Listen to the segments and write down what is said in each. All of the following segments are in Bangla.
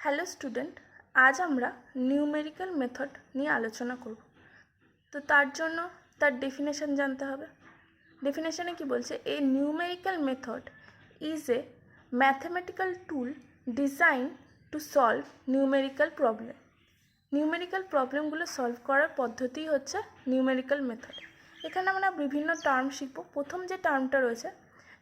হ্যালো স্টুডেন্ট, আজ আমরা নিউমেরিক্যাল মেথড নিয়ে আলোচনা করব। তো তার জন্য তার ডেফিনেশন জানতে হবে। ডেফিনেশনে কি বলছে? A numerical method is a mathematical tool design to solve numerical problem. Numerical প্রবলেমগুলো সলভ করার পদ্ধতি হচ্ছে নিউমেরিক্যাল মেথড। এখানে আমরা বিভিন্ন টার্ম শিখব। প্রথম যে টার্মটা রয়েছে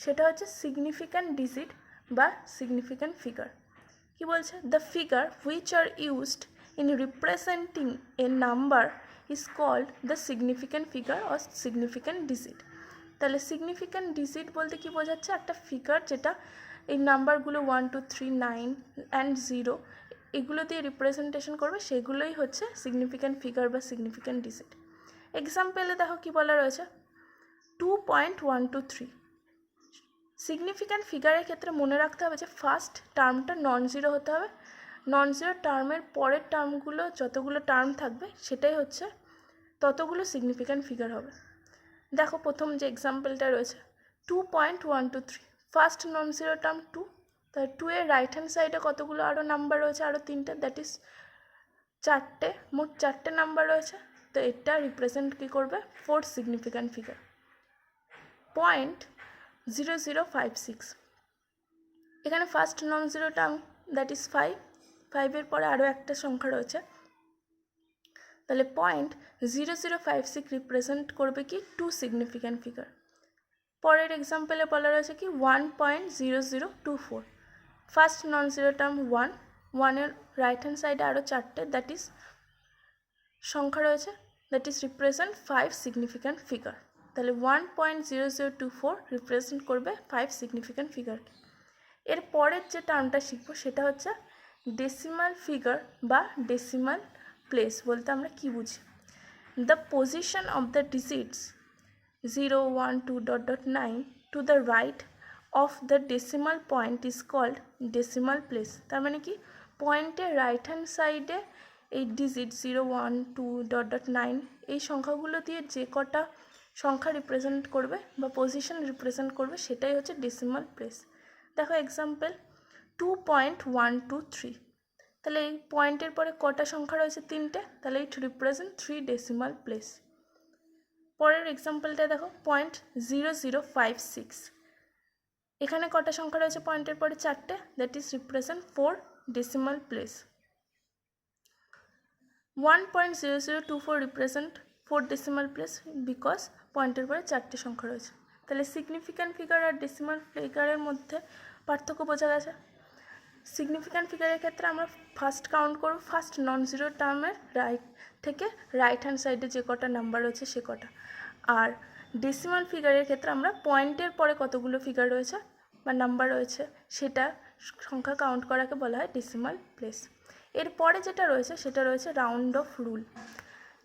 সেটা হচ্ছে সিগনিফিক্যান্ট ডিজিট বা সিগনিফিক্যান্ট ফিগার। কি বলছে? The figure which are used in representing a number is called the significant figure or significant digit. তাহলে সিগনিফিক্যান্ট ডিজিট বলতে কি বোঝাচ্ছে? একটা ফিগার যেটা এই নাম্বারগুলো 1 2 3 9 অ্যান্ড 0 এগুলো দিয়ে রিপ্রেজেন্টেশন করবে, সেগুলোই হচ্ছে সিগনিফিক্যান্ট ফিগার বা সিগনিফিক্যান্ট ডিজিট। এক্সাম্পলে দেখো কি বলা রয়েছে, 2.123। সিগনিফিক্যান্ট ফিগারের ক্ষেত্রে মনে রাখতে হবে যে ফার্স্ট টার্মটা নন জিরো হতে হবে। নন জিরো টার্মের পরের টার্মগুলো যতগুলো টার্ম থাকবে সেটাই হচ্ছে ততগুলো সিগনিফিক্যান্ট ফিগার হবে। দেখো প্রথম যে এক্সাম্পলটা রয়েছে 2.123, ফার্স্ট নন জিরো টার্ম 2, তাই 2 এর রাইট হ্যান্ড সাইডে কতগুলো আরও নাম্বার রয়েছে? আরও 3টে, দ্যাট ইজ 4টে, মোট 4টে নাম্বার রয়েছে। তো এটা রিপ্রেজেন্ট কী করবে? 4 সিগনিফিক্যান্ট ফিগার। 0.0056, এখানে first non zero term that is 5, 5-এর পরে আরও একটা সংখ্যা রয়েছে, তাহলে 0.0056 রিপ্রেজেন্ট করবে কি? 2 সিগনিফিক্যান্ট ফিগার। পরের এক্সাম্পলে বলা রয়েছে কি 1.0024, ফার্স্ট নন জিরো টার্ম 1, 1-এর রাইট হ্যান্ড সাইডে আরও 4টে দ্যাট ইজ সংখ্যা রয়েছে, that is represent 5 significant figure. তাহলে 1.0024 রিপ্রেজেন্ট করবে 5 সিগনিফিক্যান্ট ফিগার। এর পরের যে টার্মটা শিখবো সেটা হচ্ছে ডেসিমাল ফিগার বা ডেসিমাল প্লেস বলতে আমরা কি বুঝি? The position of the digits 0 1 2.9 to the right of the decimal point is called decimal place. তার মানে কি? পয়েন্টের রাইট হ্যান্ড সাইডে এই ডিজিট 0 1 2.9 এই সংখ্যাগুলো দিয়ে যে কটা সংখ্যা রিপ্রেজেন্ট করবে বা পজিশন রিপ্রেজেন্ট করবে সেটাই হচ্ছে ডেসিমাল প্লেস। দেখো এক্সাম্পল 2.123, তাহলে এই পয়েন্টের পরে কটা সংখ্যা রয়েছে? 3টে, তাহলে ইট রিপ্রেজেন্ট 3 ডেসিমাল প্লেস। পরের এক্সাম্পলটা দেখো 0.0056, এখানে কটা সংখ্যা রয়েছে পয়েন্টের পরে? 4টে, that is represent 4 decimal place. 1.0024 represent 4 decimal place because পয়েন্টের পরে 4টে সংখ্যা রয়েছে। তাহলে সিগনিফিক্যান্ট ফিগার আর ডেসিমাল ফিগারের মধ্যে পার্থক্য বোঝা গেছে। সিগনিফিক্যান্ট ফিগারের ক্ষেত্রে আমরা ফার্স্ট কাউন্ট করব ফার্স্ট নন জিরো টার্মের রাইট থেকে রাইট হ্যান্ড সাইডে যে কটা নাম্বার রয়েছে সে কটা। আর ডেসিমাল ফিগারের ক্ষেত্রে আমরা পয়েন্টের পরে কতগুলো ফিগার রয়েছে বা নাম্বার রয়েছে সেটা সংখ্যা কাউন্ট করাকে বলা হয় ডেসিমাল প্লেস। এরপরে যেটা রয়েছে সেটা রয়েছে রাউন্ড অফ রুল।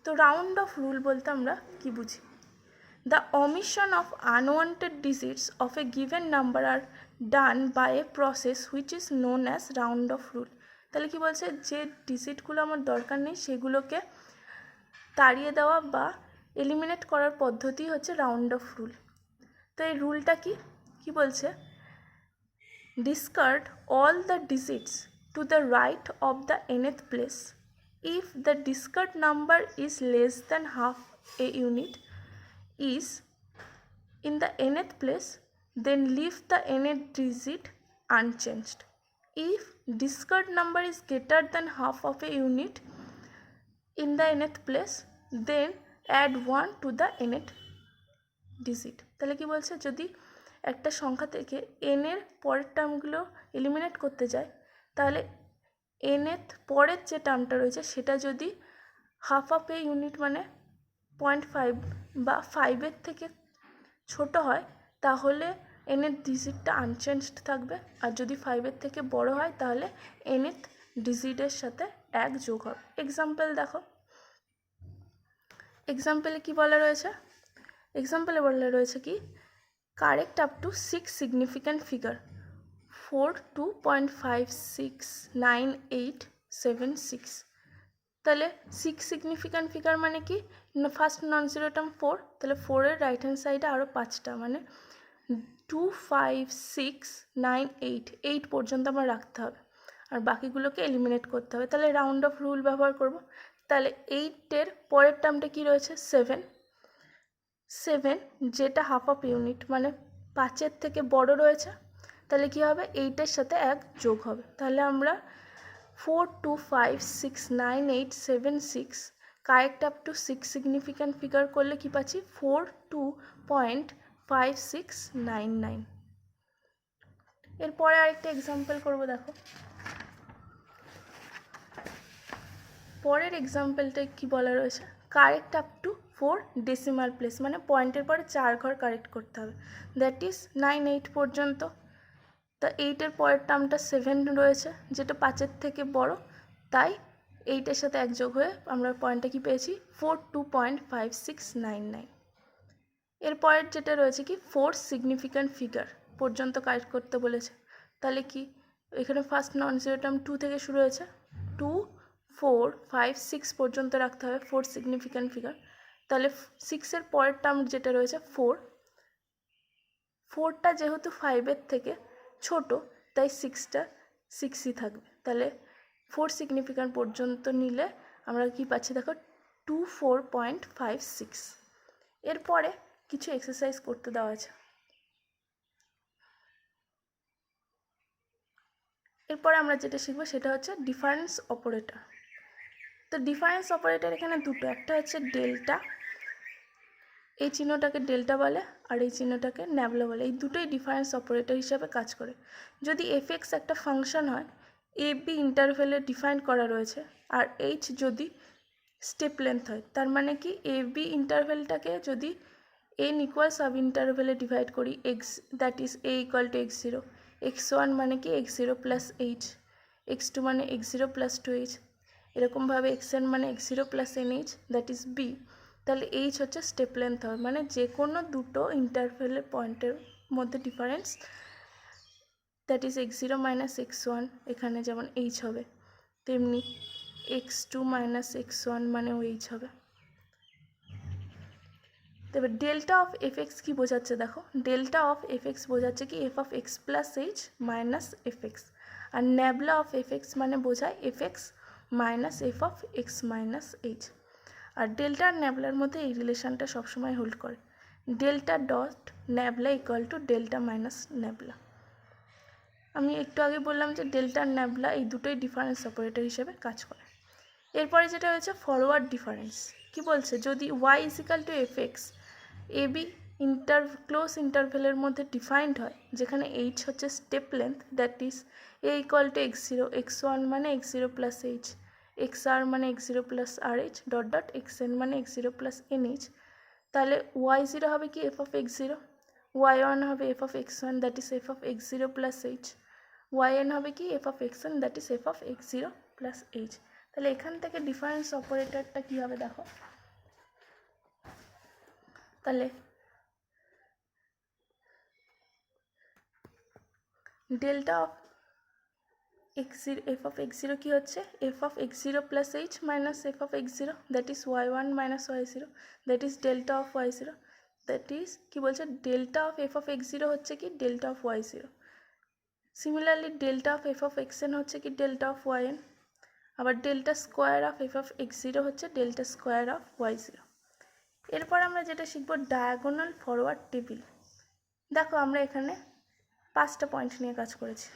তো রাউন্ড অফ রুল বলতে আমরা কি বুঝি? The omission of unwanted digits of a given number are done by a process which is known as round of rule. তাহলে কি বলছে? যে ডিজিটগুলো আমার দরকার নেই সেগুলোকে তাড়িয়ে দেওয়া বা এলিমিনেট করার পদ্ধতি হচ্ছে রাউন্ড অফ রুল। তো এই রুলটা কি বলছে? Discard all the digits two the right of the nth place if the discard number is less than half a unit is in the nth place, then leave the nth digit unchanged. If discard number is greater than half of a unit in the nth place, then add 1 to the nth digit. তাহলে কি বলছে? যদি একটা সংখ্যা থেকে n এর পরের টার্মগুলো এলিমিনেট করতে যায় তাহলে nth পরের যে টার্মটা রয়েছে সেটা যদি হাফ অফ এ ইউনিট মানে 0.5 বা 5-এর থেকে ছোট হয় তাহলে nth ডিজিটটা আনচেঞ্জড থাকবে, আর যদি 5-এর থেকে বড় হয় তাহলে nth ডিজিটের সাথে 1 যোগ হবে। এক্সাম্পল দেখো, এক্সাম্পলে কি বলা রয়েছে? এক্সাম্পলে বলা রয়েছে কি correct up to 6 significant figure 42.569876। তাহলে 6 সিগনিফিক্যান্ট ফিগার মানে কি? ফার্স্ট নন জিরো টার্ম 4, তাহলে 4-এর রাইট হ্যান্ড সাইডে আরও 5টা মানে 2 5 6 9 8 পর্যন্ত আমার রাখতে হবে। আর বাকিগুলোকে এলিমিনেট করতে হবে। তাহলে রাউন্ড অফ রুল ব্যবহার করব। তাহলে 8-এর পরের টার্মটা কী রয়েছে? 7 যেটা হাফ অফ ইউনিট মানে 5-এর থেকে বড় রয়েছে, তাহলে কী হবে? 8-এর সাথে 1 যোগ হবে। তাহলে আমরা 4 2 5 6 9 8 7 6 correct up to 6 significant figure করলে কী পাচ্ছি? 42.5699। এরপরে আরেকটা এক্সাম্পল করব। দেখো পরের এক্সাম্পলটা কি বলা রয়েছে? Correct up to 4 decimal place, মানে পয়েন্টের পরে 4 ঘর কারেক্ট করতে হবে, দ্যাট ইজ 9 8 পর্যন্ত। তা 8-এর পরের টার্মটা 7 রয়েছে, যেটা 5-এর থেকে বড়, তাই 8-এর সাথে 1 যোগ হয়ে আমরা পয়েন্টটা কি পেয়েছি? 42.5699। এরপরের যেটা রয়েছে কি 4 সিগনিফিক্যান্ট ফিগার পর্যন্ত কারেক্ট করতে বলেছে। তাহলে কি এখানে ফার্স্ট নন জিরো টার্ম 2 থেকে শুরু হয়েছে, 2 4 5 6 পর্যন্ত রাখতে হবে 4 সিগনিফিক্যান্ট ফিগার। তাহলে 6-এর পরের টার্ম যেটা রয়েছে 4টা যেহেতু 5-এর থেকে ছোট, তাই 6টা 6ই থাকবে। তাহলে 4 সিগনিফিক্যান্ট পর্যন্ত নিলে আমরা কি পাচ্ছি? দেখো 24.56। এরপরে কিছু এক্সারসাইজ করতে দেওয়া আছে। এরপরে আমরা যেটা শিখবো সেটা হচ্ছে ডিফারেন্স অপারেটর। তো ডিফারেন্স অপারেটর এখানে দুটো, একটা হচ্ছে ডেল্টা, এই চিহ্নটাকে ডেল্টা বলে আর এই চিহ্নটাকে ন্যাবলা বলে। এই দুটোই ডিফারেন্স অপারেটর হিসাবে কাজ করে। যদি এফএক্স একটা ফাংশন হয়, এ বি ইন্টারভেলে ডিফাইন করা রয়েছে, আর এইচ যদি স্টেপ লেন্থ হয়, তার মানে কি এ বি ইন্টারভেলটাকে যদি এন ইকুয়াল সাব ইন্টারভেলে ডিভাইড করি, x that is a equal to x0, x1 মানে কি x0 প্লাস এইচ, x2 মানে x0 প্লাস 2h, এরকমভাবে xn মানে x0 plus nh that is B. তাহলে এইচ হচ্ছে স্টেপ লেন্থ হবে, মানে যে কোনো দুটো ইন্টারভেলের পয়েন্টের মধ্যে difference, that is x0 minus x1, এখানে যেমন এইচ হবে, তেমনি x2 মাইনাস x1 মানে এইচ হবে। তবে ডেল্টা অফ এফ এক্স কী বোঝাচ্ছে? দেখো ডেল্টা অফ এফ এক্স বোঝাচ্ছে কি f of x plus h minus f x, আর ন্যাবলা অফ এফ এক্স মানে বোঝায় f x minus f of x minus h. আর ডেল্টা আর ন্যাবলার মধ্যে এই রিলেশনটা সবসময় হোল্ড করে, delta dot nabla equal to delta minus nabla. আমি একটু আগে বললাম যে ডেল্টা আর ন্যাবলা এই দুটোই ডিফারেন্স অপারেটর হিসেবে কাজ করে। এরপরে যেটা হয়েছে ফরওয়ার্ড ডিফারেন্স। কি বলছে? যদি y equal to f x a b close ইন্টারভেলের মধ্যে ডিফাইন্ড হয়, যেখানে এইচ হচ্ছে step length, that is a equal to x0, x1 মানে x0 প্লাস এইচ, xr মানে x0 plus r h dot dot xn মানে x0 প্লাস এনএইচ, তাহলে y0 হবে কি এফ অফ x0, y1 হবে F of x1 that is f of x0 plus h, yn হবে কি f of x1 that is f of x0 plus h. তাহলে এখান থেকে ডিফারেন্স অপারেটরটা কী হবে দেখো, তাহলে delta of x0 f of x0 কী হচ্ছে? F of x0 plus h minus f of x0 that is y1 minus y0 that is delta of y0, that is কী বলছে? Delta of F of x0 হচ্ছে কি delta of y0। Similarly delta of F of xn হচ্ছে কি ডেল্টা অফ yn, আবার delta square of F of x0 হচ্ছে ডেল্টা স্কোয়ার অফ y0। এরপর আমরা যেটা শিখব ডায়াগোনাল ফরওয়ার্ড টেবিল। দেখো আমরা এখানে 5টা পয়েন্ট নিয়ে কাজ করেছি,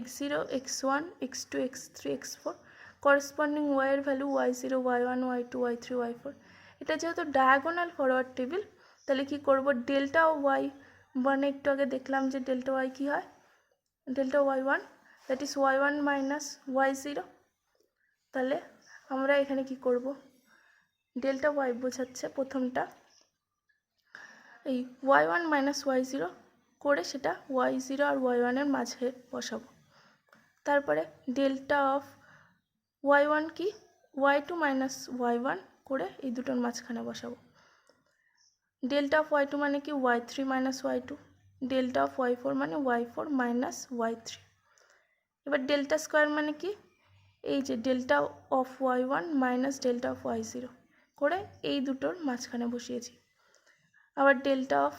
x0 x1 x2 x3 x4, corresponding ওয়াইয়ের value y0 y1 y2 y3 y4। এটা যেহেতু ডায়াগোনাল ফরওয়ার্ড টেবিল, তাহলে কি করব? ডেল্টা ওয়াই মানে একটু আগে দেখলাম যে ডেল্টা ওয়াই কী হয়, delta y1 that is y1 minus y0। তাহলে আমরা এখানে কি করব? ডেল্টা ওয়াই বোঝাচ্ছে প্রথমটা এই y1 মাইনাস y0 করে সেটা y0 আর y1-এর মাঝে বসাবো। তারপরে ডেল্টা অফ y1 কি y2 মাইনাস y1 করে এই দুটোর মাঝখানে বসাবো। ডেল্টা অফ y2 মানে কি y3 minus y2, delta of y4 মানে y4 মাইনাস y3। এবার ডেল্টা স্কোয়ার মানে কি এই যে delta of y1 minus delta of y0 করে এই দুটোর মাঝখানে বসিয়েছি। আবার delta of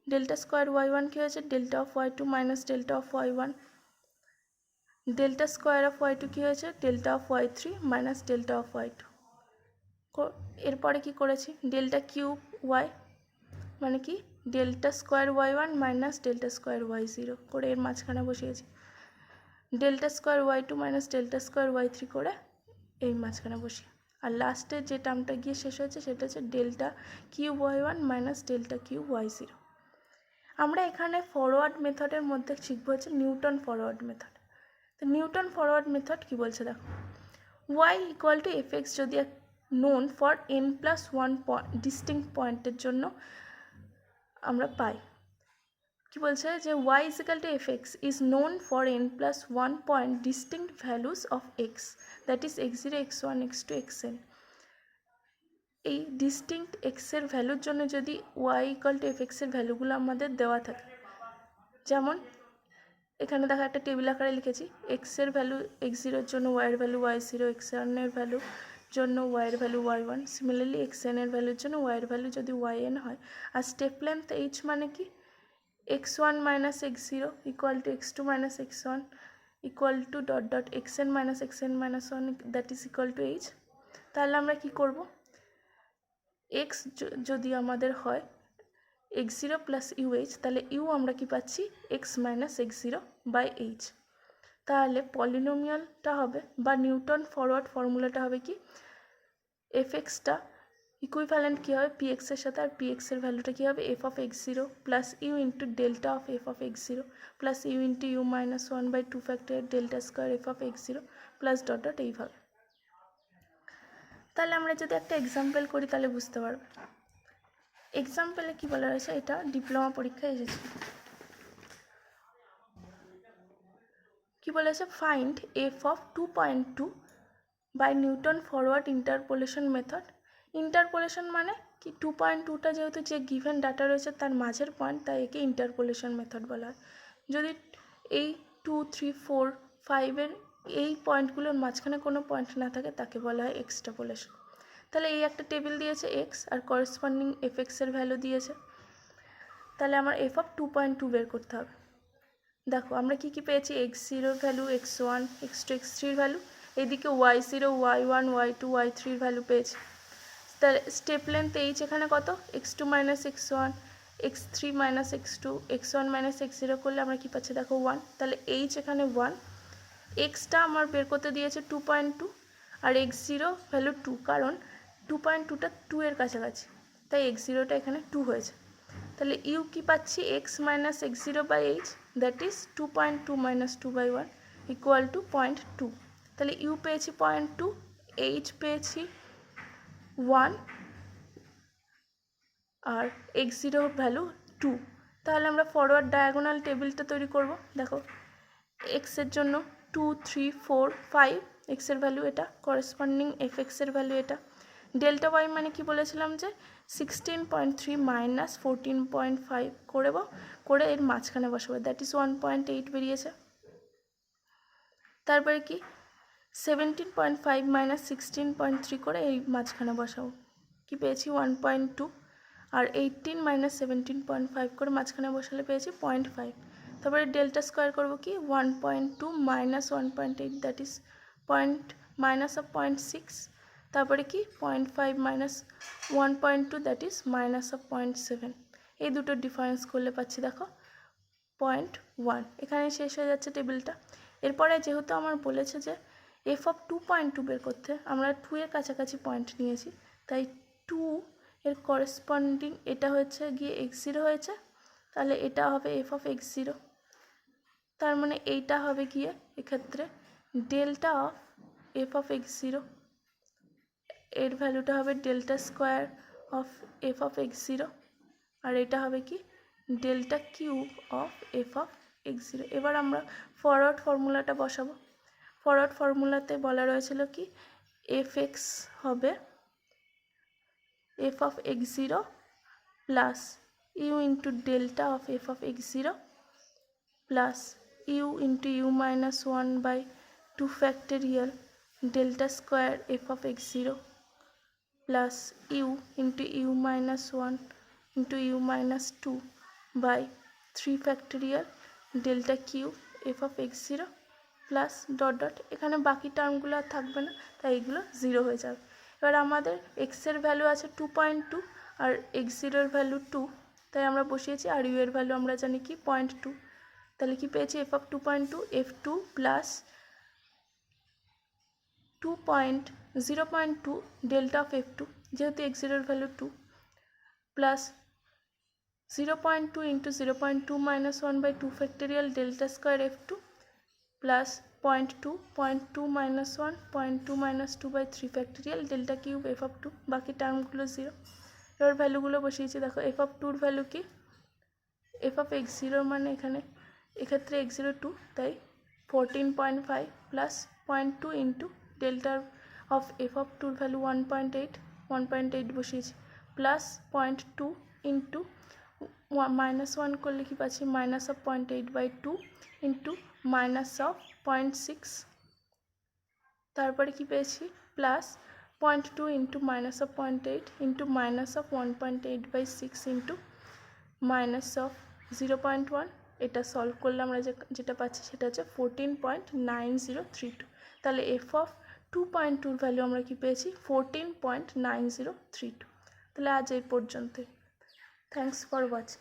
delta square y1 কী হয়েছে? Delta of y2 minus delta of y1, delta square of y two কী হয়েছে delta of y three minus delta of y two. এরপরে কী করেছি ডেল্টা কিউব ওয়াই মানে কি delta square y one minus delta square y zero করে এর মাঝখানে বসিয়েছি, delta square Y two minus delta square Y three করে এই মাঝখানে বসি। আর লাস্টে যে টার্মটা গিয়ে শেষ হয়েছে সেটা হচ্ছে delta cube y one minus delta cube y zero. আমরা এখানে ফরওয়ার্ড মেথডের মধ্যে শিখবো হচ্ছে নিউটন ফরওয়ার্ড মেথড। তো নিউটন ফরওয়ার্ড মেথড কী বলছে দেখো, y equal to f x যদি known for n plus one distinct পয়েন্টের জন্য আমরা পাই, কি বলছে যে y is equal to fx is known for n plus 1 point distinct values of x, that is x0, x1, x2, xn। এই ডিস্টিংক্ট x এর ভ্যালুর জন্য যদি y equal to fx এর ভ্যালুগুলো আমাদের দেওয়া থাকে, যেমন এখানে দেখা একটা টেবিল আকারে লিখেছি x এর ভ্যালু x0 এর জন্য y এর ভ্যালু y0, x1 এর ভ্যালু জন্য y এর ভ্যালু y1, সিমিলারলি xn এর ভ্যালুর জন্য y এর ভ্যালু যদি yn হয়, আর স্টেপ লেন্থ h মানে কি x1 minus x0 equal to x2 minus x1 equal to dot dot xn minus xn minus 1 that is equal to h। তাহলে আমরা কি করব, x যদি আমাদের হয় x0 plus uh তাহলে u আমরা কি পাচ্ছি x minus x0 by h। তাহলে পলিনোমিয়ালটা হবে বা নিউটন ফরওয়ার্ড ফর্মুলাটা হবে কি fxটা ইকুইভ্যালেন্ট কী হবে px এর সাথে, আর px এর ভ্যালুটা কী হবে f of x0 plus U into delta of f of x0 plus U into U minus one by two factor delta square f of x0 plus dot dot এইভাবে। তাহলে আমরা যদি একটা এক্সাম্পল করি তাহলে বুঝতে পারবে। এক্সাম্পলে কী বলা রয়েছে, এটা ডিপ্লোমা পরীক্ষায় এসেছে, কী বলেছে find f of 2.2 by Newton forward interpolation method. Interpolation মানে কি 2.2টা যেহেতু যে গিভেন ডাটা রয়েছে তার মাঝের পয়েন্ট, তাই একে ইন্টারপোলেশন মেথড বলা হয়। যদি এই 2, 3, 4, 5-এর এই পয়েন্টগুলোর মাঝখানে কোনো পয়েন্ট না থাকে তাকে বলা হয় এক্সট্রাপোলেশন। তাহলে এই একটা টেবিল দিয়েছে এক্স আর করেসপন্ডিং এফ এক্সের ভ্যালু দিয়েছে, তাহলে আমার এফ অফ 2.2 বের করতে হবে। দেখো আমরা কি কি পেয়েছি, x0 value, x1, x2, x3 value, এদিকে y0, y1, y2, y3 value পেয়েছি। তাহলে স্টেপ লেন্থ h এখানে কত x2 minus x1, x3 minus x2, x1 minus x0 করলে আমরা কি পাচ্ছি দেখো 1, তাহলে h এখানে 1, এক্সটা আমার বের করতে দিয়েছে 2.2 আর x0 ভ্যালু 2, কারণ 2.2টা 2 এর কাছাকাছি তাই x0টা এখানে 2 হয়েছে। তাহলে ইউ কি পাচ্ছি x minus x0 by h, that is 2.2 minus 2 by 1 equal to 0.2। তাহলে ইউ পেয়েছি 0.2, h পেয়েছি 1 আর x0 ভ্যালু 2। তাহলে আমরা ফরওয়ার্ড ডায়াগোনাল টেবিলটা তৈরি করব। দেখো এক্সের জন্য 2, 3, 4, 5 এক্সের ভ্যালু এটা, করেসপন্ডিং এফ এক্সের ভ্যালু এটা, ডেল্টা ওয়াই মানে কি বলেছিলাম যে 16.3 মাইনাস 14.5 করে এর মাঝখানে বসাবো, দ্যাট ইজ 1.8 বেরিয়েছে। তারপরে কি 17.5 মাইনাস 16.3 করে এই মাঝখানে বসাবো, কি পেয়েছি 1.2, আর 18 মাইনাস 17.5 করে মাঝখানে বসালে পেয়েছি 0.5। তারপরে ডেল্টা স্কোয়ার করবো কি 1.2 minus 1.8 that is minus of 0.6, তারপরে কি 0.5 minus 1.2 that is minus of 0.7। এই দুটো ডিফারেন্স করলে পাচ্ছি দেখো 0.1। এখানে শেষ হয়ে যাচ্ছে টেবিলটা। এরপরে যেহেতু আমার বলেছে যে এফ অফ 2.2 বের করতে, আমরা 2 এর কাছাকাছি পয়েন্ট নিয়েছি, তাই 2 এর করেসপন্ডিং এটা হচ্ছে গিয়ে x0 হয়েছে, তাহলে এটা হবে এফ অফ x0, তার মানে এইটা হবে গিয়ে এক্ষেত্রে delta of F of x0, এর ভ্যালুটা হবে delta square of F of x0, আর এটা হবে কি delta cube of F of x0। এবার আমরা ফরওয়ার্ড ফর্মুলাটা বসাবো। ফরওয়ার্ড ফর্মুলাতে বলা রয়েছিল কি এফ এক্স হবে F of x0 plus U into delta of F of x0 plus U into U minus 1 by 2 factorial delta square F of x0 plus U into U minus 1 into U minus 2 by 3 factorial delta cube F of x0 plus dot dot, এখানে বাকি টার্মগুলো আর থাকবে না, তাই এগুলো 0 হয়ে যাবে। এবার আমাদের এক্সের ভ্যালু আছে 2.2 আর x0-এর ভ্যালু 2, তাই আমরা বসিয়েছি। আর ইউ এর ভ্যালু আমরা জানি কি 0.2, তাহলে কি পেয়েছি f of 2.2 f2 plus 0.2 delta of f2, যেহেতু x0-এর value 2, plus 0.2 into 0.2 minus 1/2 factorial delta square f2 plus 0.2 minus 1 0.2 minus 2/3 factorial delta cube f of 2, বাকি টার্মগুলো 0। এবার ভ্যালুগুলো বসিয়েছি, দেখো f of 2-র ভ্যালু কি, f of x0 মানে এক্ষেত্রে x0 2, তাই 14.5 plus 0.2 into delta of f of 2-র ভ্যালু 1.8 বসিয়েছি, প্লাস 0.2 ইন্টু মাইনাস 1 করলে কি পাচ্ছি minus of 0.8/2 into minus of 0.6, তারপরে কি পেয়েছি plus 0.2 into minus of 0.8 into minus of 1.8/6 into minus of 0.1। এটা সলভ করলে আমরা যেটা পাচ্ছি সেটা হচ্ছে 14.9032। তাহলে f of 2.2-র ভ্যালু আমরা কি পেয়েছি 14.9032। তাহলে আজ এই পর্যন্তই। Thanks for watching.